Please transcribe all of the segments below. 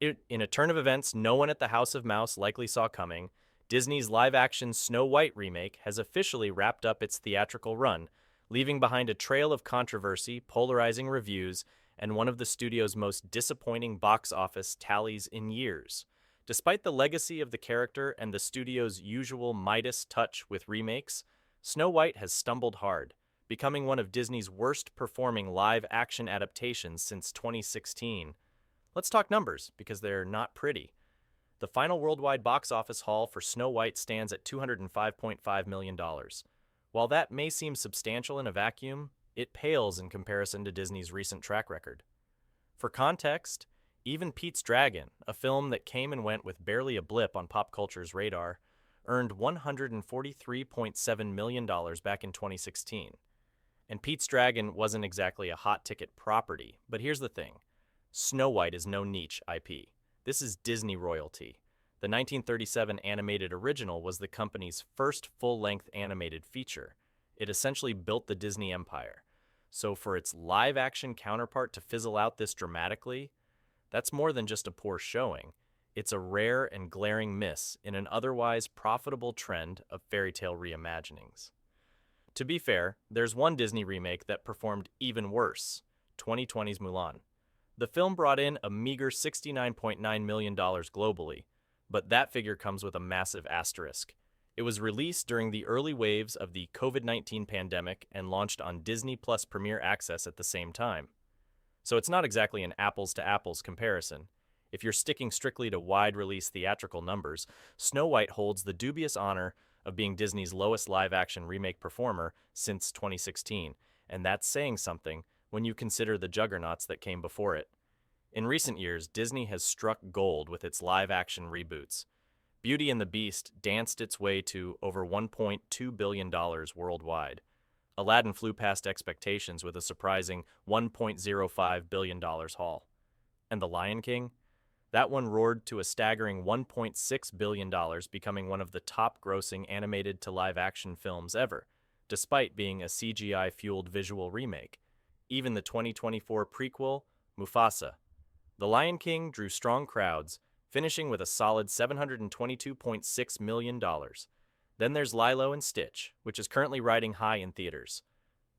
In a turn of events no one at the House of Mouse likely saw coming, Disney's live-action Snow White remake has officially wrapped up its theatrical run, leaving behind a trail of controversy, polarizing reviews, and one of the studio's most disappointing box office tallies in years. Despite the legacy of the character and the studio's usual Midas touch with remakes, Snow White has stumbled hard, becoming one of Disney's worst-performing live-action adaptations since 2016. Let's talk numbers, because they're not pretty. The final worldwide box office haul for Snow White stands at $205.5 million. While that may seem substantial in a vacuum, it pales in comparison to Disney's recent track record. For context, even Pete's Dragon, a film that came and went with barely a blip on pop culture's radar, earned $143.7 million back in 2016. And Pete's Dragon wasn't exactly a hot ticket property, but here's the thing. Snow White is no niche IP. This is Disney royalty. The 1937 animated original was the company's first full-length animated feature. It essentially built the Disney empire. So for its live-action counterpart to fizzle out this dramatically, that's more than just a poor showing. It's a rare and glaring miss in an otherwise profitable trend of fairy tale reimaginings. To be fair, there's one Disney remake that performed even worse, 2020's Mulan. The film brought in a meager $69.9 million globally, but that figure comes with a massive asterisk. It was released during the early waves of the COVID-19 pandemic and launched on Disney Plus Premier Access at the same time. So it's not exactly an apples-to-apples comparison. If you're sticking strictly to wide-release theatrical numbers, Snow White holds the dubious honor of being Disney's lowest live-action remake performer since 2016, and that's saying something when you consider the juggernauts that came before it. In recent years, Disney has struck gold with its live-action reboots. Beauty and the Beast danced its way to over $1.2 billion worldwide. Aladdin flew past expectations with a surprising $1.05 billion haul. And The Lion King? That one roared to a staggering $1.6 billion, becoming one of the top-grossing animated to live-action films ever, despite being a CGI-fueled visual remake. Even the 2024 prequel, Mufasa. The Lion King drew strong crowds, finishing with a solid $722.6 million. Then there's Lilo and Stitch, which is currently riding high in theaters.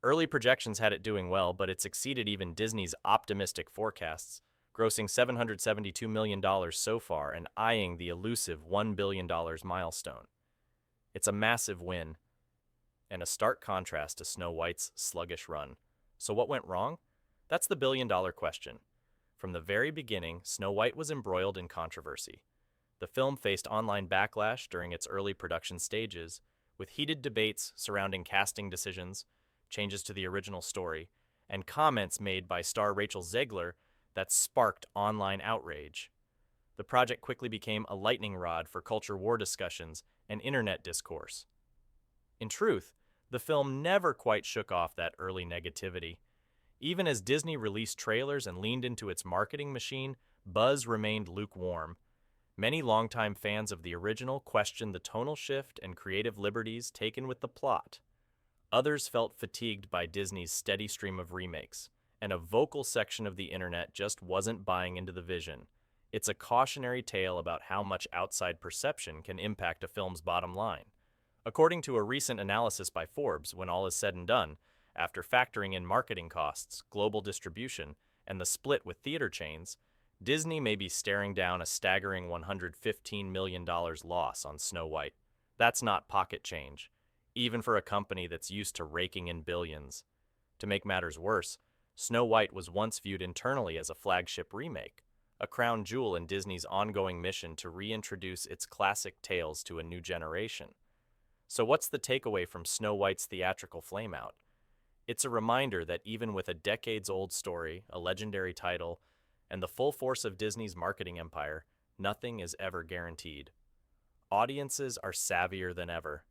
Early projections had it doing well, but it's exceeded even Disney's optimistic forecasts, grossing $772 million so far and eyeing the elusive $1 billion milestone. It's a massive win, and a stark contrast to Snow White's sluggish run. So what went wrong? That's the billion-dollar question. From the very beginning, Snow White was embroiled in controversy. The film faced online backlash during its early production stages, with heated debates surrounding casting decisions, changes to the original story, and comments made by star Rachel Zegler that sparked online outrage. The project quickly became a lightning rod for culture war discussions and internet discourse. In truth, the film never quite shook off that early negativity. Even as Disney released trailers and leaned into its marketing machine, buzz remained lukewarm. Many longtime fans of the original questioned the tonal shift and creative liberties taken with the plot. Others felt fatigued by Disney's steady stream of remakes, and a vocal section of the internet just wasn't buying into the vision. It's a cautionary tale about how much outside perception can impact a film's bottom line. According to a recent analysis by Forbes, when all is said and done, after factoring in marketing costs, global distribution, and the split with theater chains, Disney may be staring down a staggering $115 million loss on Snow White. That's not pocket change, even for a company that's used to raking in billions. To make matters worse, Snow White was once viewed internally as a flagship remake, a crown jewel in Disney's ongoing mission to reintroduce its classic tales to a new generation. So what's the takeaway from Snow White's theatrical flameout? It's a reminder that even with a decades-old story, a legendary title, and the full force of Disney's marketing empire, nothing is ever guaranteed. Audiences are savvier than ever.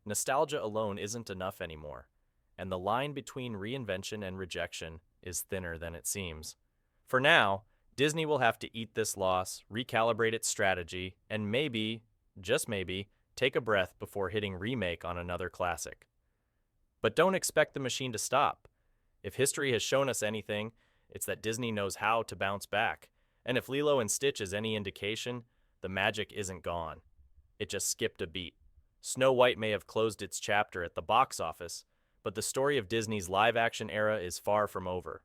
Nostalgia alone isn't enough anymore, and the line between reinvention and rejection is thinner than it seems. For now, Disney will have to eat this loss, recalibrate its strategy, and maybe, just maybe, take a breath before hitting remake on another classic. But don't expect the machine to stop. If history has shown us anything, it's that Disney knows how to bounce back, And if Lilo and Stitch is any indication, the magic isn't gone. It just skipped a beat. Snow White may have closed its chapter at the box office, but the story of Disney's live-action era is far from over.